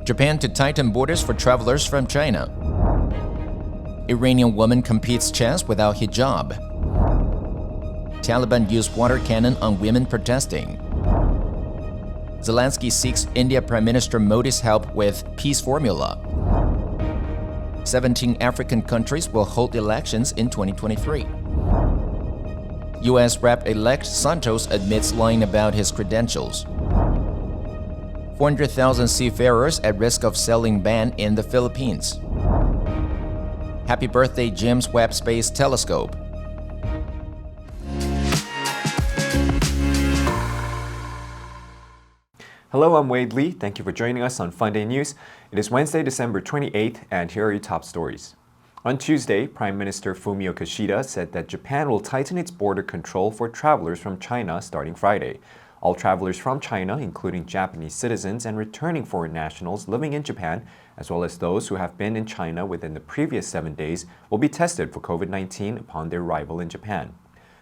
Japan to tighten borders for travelers from China. Iranian woman competes chess without hijab. Taliban use water cannon on women protesting. Zelenskyy seeks India Prime Minister Modi's help with peace formula. 17 African countries will hold elections in 2023. U.S. Rep-elect Santos admits lying about his credentials. 400,000 seafarers at risk of sailing ban in the Philippines. Happy birthday, James Webb Space Telescope. Hello, I'm Wade Lee. Thank you for joining us on FUNDAY News. It is Wednesday, December 28th, and here are your top stories. On Tuesday, Prime Minister Fumio Kishida said that Japan will tighten its border control for travelers from China starting Friday. All travelers from China, including Japanese citizens and returning foreign nationals living in Japan, as well as those who have been in China within the previous 7 days, will be tested for COVID-19 upon their arrival in Japan.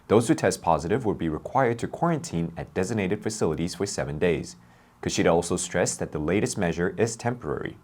Those who test positive will be required to quarantine at designated facilities for 7 days. Kishida also stressed that the latest measure is temporary.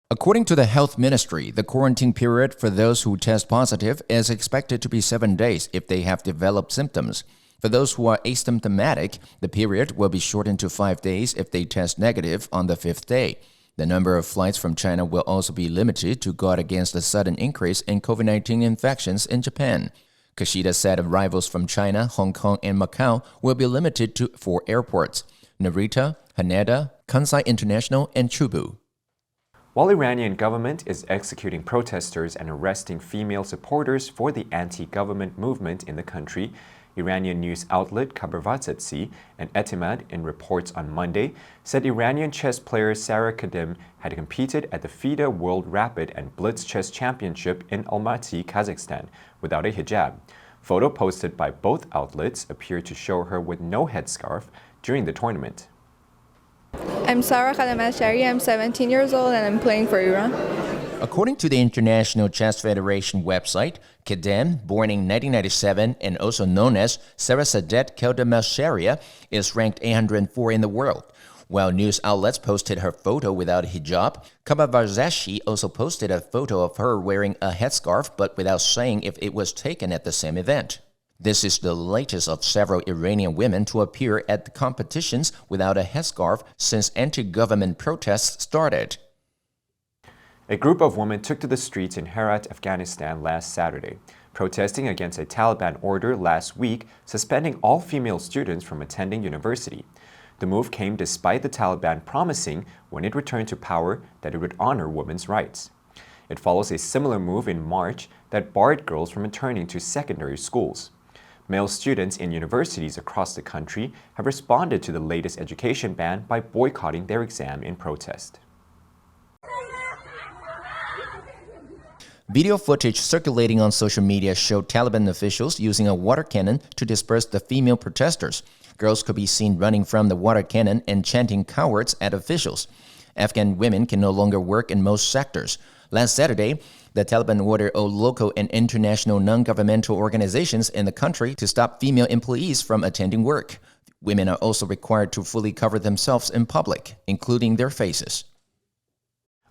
According to the Health Ministry, the quarantine period for those who test positive is expected to be 7 days if they have developed symptoms. For those who are asymptomatic, the period will be shortened to 5 days if they test negative on the 5th day. The number of flights from China will also be limited to guard against a sudden increase in COVID-19 infections in Japan. Kishida said arrivals from China, Hong Kong, and Macau will be limited to 4 airports: Narita, Haneda, Kansai International, and Chubu. While the Iranian government is executing protesters and arresting female supporters for the anti-government movement in the country, Iranian news outlet Khabar-Vartatsi and Etimad, in reports on Monday, said Iranian chess player Sarah Kadim had competed at the FIDE World Rapid and Blitz Chess Championship in Almaty, Kazakhstan, without a hijab. Photo posted by both outlets appeared to show her with no headscarf during the tournament. I'm Sarah Khadem-Ashari. I'm 17 years old and I'm playing for Iran. According to the International Chess Federation website, Kadem, born in 1997 and also known as Sarah Sadet Khadem-Ashari, is ranked 804 in the world. While news outlets posted her photo without a hijab, Khabar-Vartatsi also posted a photo of her wearing a headscarf but without saying if it was taken at the same event. This is the latest of several Iranian women to appear at the competitions without a headscarf since anti-government protests started. A group of women took to the streets in Herat, Afghanistan last Saturday, protesting against a Taliban order last week suspending all female students from attending university. The move came despite the Taliban promising, when it returned to power, that it would honor women's rights. It follows a similar move in March that barred girls from returning to secondary schools. Male students in universities across the country have responded to the latest education ban by boycotting their exam in protest. Video footage circulating on social media showed Taliban officials using a water cannon to disperse the female protesters. Girls could be seen running from the water cannon and chanting cowards at officials. Afghan women can no longer work in most sectors. Last Saturday, the Taliban ordered all local and international non-governmental organizations in the country to stop female employees from attending work. Women are also required to fully cover themselves in public, including their faces.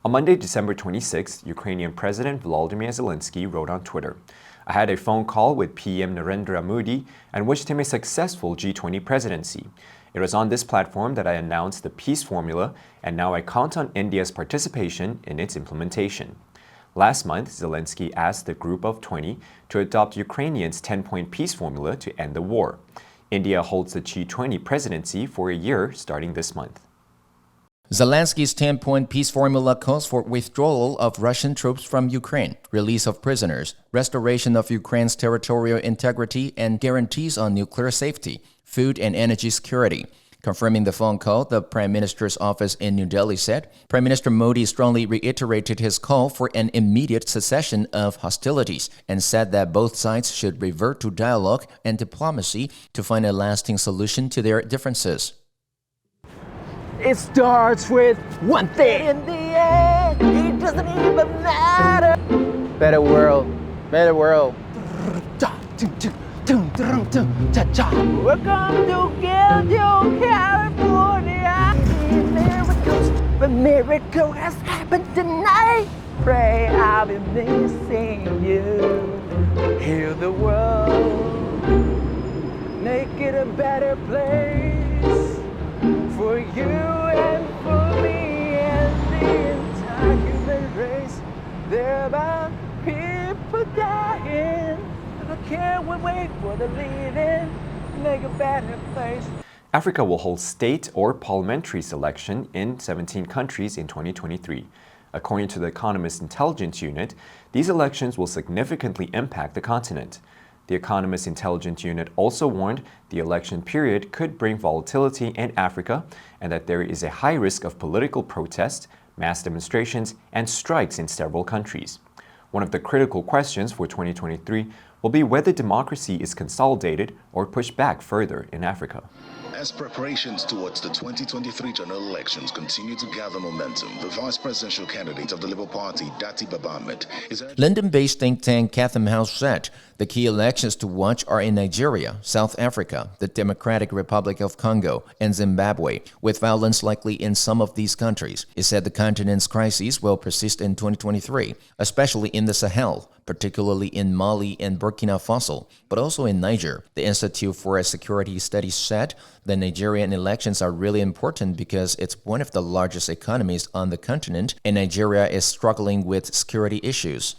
On Monday, December 26th, Ukrainian President Volodymyr Zelenskyy wrote on Twitter, "I had a phone call with PM Narendra Modi and wished him a successful G20 presidency. It was on this platform that I announced the peace formula, and now I count on India's participation in its implementation." Last month, Zelenskyy asked the Group of 20 to adopt Ukrainians' 10-point peace formula to end the war. India holds the G20 presidency for a year starting this month. Zelenskyy's 10-point peace formula calls for withdrawal of Russian troops from Ukraine, release of prisoners, restoration of Ukraine's territorial integrity, and guarantees on nuclear safety, food and energy security. Confirming the phone call, the Prime Minister's office in New Delhi said Prime Minister Modi strongly reiterated his call for an immediate cessation of hostilities and said that both sides should revert to dialogue and diplomacy to find a lasting solution to their differences. It starts with one thing. In the end, it doesn't even matter. Better world, better world. Welcome to Gilgil, California. Miracles, a miracle has happened tonight. Pray I'll be missing you. Heal the world, make it a better place for you and for me and the entire human race. There are people dying, and I can't wait for the leaving, make a better place. Africa will hold state or parliamentary election in 17 countries in 2023. According to the Economist Intelligence Unit, these elections will significantly impact the continent. The Economist Intelligence Unit also warned the election period could bring volatility in Africa and that there is a high risk of political protests, mass demonstrations, and strikes in several countries. One of the critical questions for 2023 will be whether democracy is consolidated or pushed back further in Africa. As preparations towards the 2023 general elections continue to gather momentum, the vice presidential candidate of the Labour Party, Dati Babamet, is... London-based think tank Chatham House said the key elections to watch are in Nigeria, South Africa, the Democratic Republic of Congo, and Zimbabwe, with violence likely in some of these countries. It said the continent's crises will persist in 2023, especially in the Sahel, particularly in Mali and Burkina Faso, but also in Niger. The Institute for Security Studies said the Nigerian elections are really important because it's one of the largest economies on the continent, and Nigeria is struggling with security issues.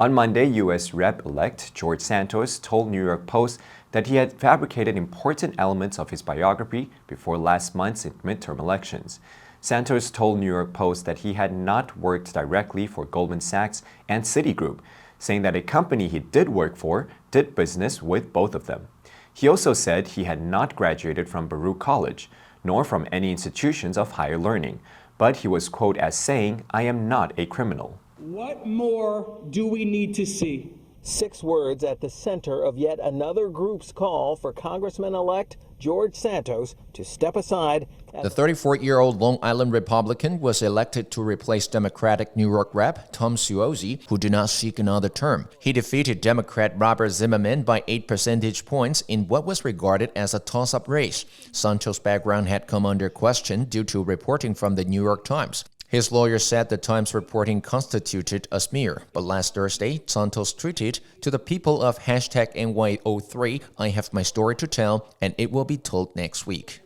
On Monday, U.S. Rep-elect George Santos told New York Post that he had fabricated important elements of his biography before last month's midterm elections. Santos told New York Post that he had not worked directly for Goldman Sachs and Citigroup, saying that a company he did work for did business with both of them. He also said he had not graduated from Baruch College, nor from any institutions of higher learning, but he was quoted as saying, "I am not a criminal." What more do we need to see? 6 words at the center of yet another group's call for Congressman-elect George Santos to step aside. The 34-year-old Long Island Republican was elected to replace Democratic New York Rep. Tom Suozzi, who did not seek another term. He defeated Democrat Robert Zimmerman by 8 percentage points in what was regarded as a toss-up race. Santos' background had come under question due to reporting from the New York Times. His lawyer said the Times reporting constituted a smear, but last Thursday, Santos tweeted, "To the people of #NY03, I have my story to tell, and it will be told next week."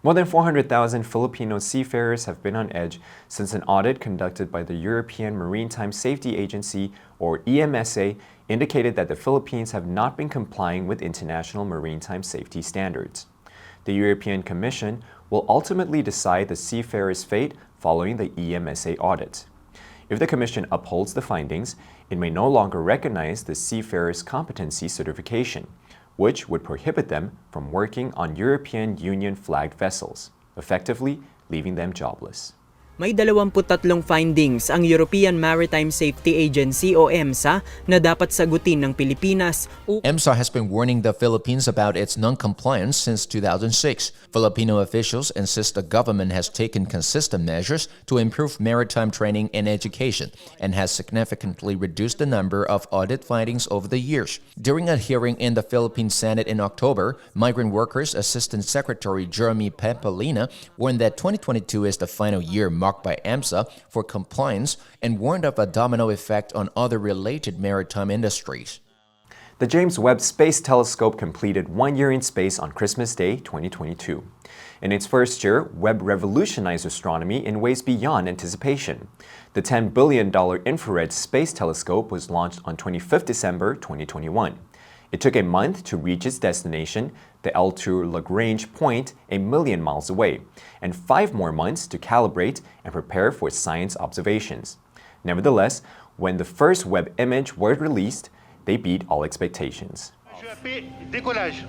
More than 400,000 Filipino seafarers have been on edge since an audit conducted by the European Maritime Safety Agency, or EMSA, indicated that the Philippines have not been complying with international maritime safety standards. The European Commission will ultimately decide the seafarers' fate following the EMSA audit. If the Commission upholds the findings, it may no longer recognize the seafarers' competency certification, which would prohibit them from working on European Union-flagged vessels, effectively leaving them jobless. May 23 findings ang European Maritime Safety Agency o EMSA na dapat sagutin ng Pilipinas. EMSA has been warning the Philippines about its non-compliance since 2006. Filipino officials insist the government has taken consistent measures to improve maritime training and education and has significantly reduced the number of audit findings over the years. During a hearing in the Philippine Senate in October, Migrant Workers Assistant Secretary Jeremy Pepalina warned that 2022 is the final year marked by EMSA for compliance and warned of a domino effect on other related maritime industries. The James Webb Space Telescope completed 1 year in space on Christmas Day 2022. In its first year, Webb revolutionized astronomy in ways beyond anticipation. The $10 billion infrared space telescope was launched on 25 December 2021. It took a month to reach its destination, the L2 Lagrange point, 1 million miles away, and 5 more months to calibrate and prepare for science observations. Nevertheless, when the first Webb image was released, they beat all expectations. Décollage,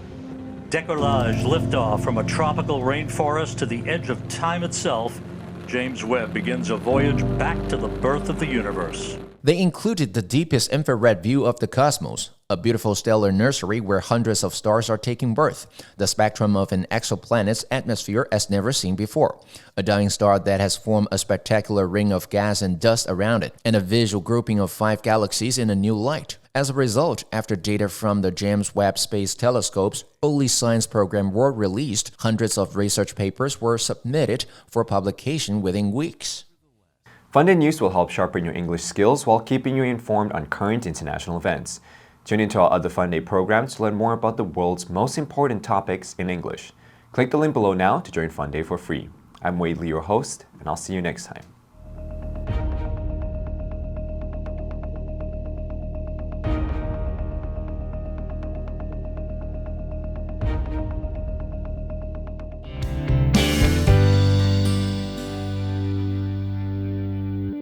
liftoff from a tropical rainforest to the edge of time itself. James Webb begins a voyage back to the birth of the universe. They included the deepest infrared view of the cosmos, a beautiful stellar nursery where hundreds of stars are taking birth, the spectrum of an exoplanet's atmosphere as never seen before, a dying star that has formed a spectacular ring of gas and dust around it, and a visual grouping of 5 galaxies in a new light. As a result, after data from the James Webb Space Telescope's early science program were released, hundreds of research papers were submitted for publication within weeks. FUNDAY News will help sharpen your English skills while keeping you informed on current international events. Tune into our other FUNDAY programs to learn more about the world's most important topics in English. Click the link below now to join FUNDAY for free. I'm Wade Lee, your host, and I'll see you next time.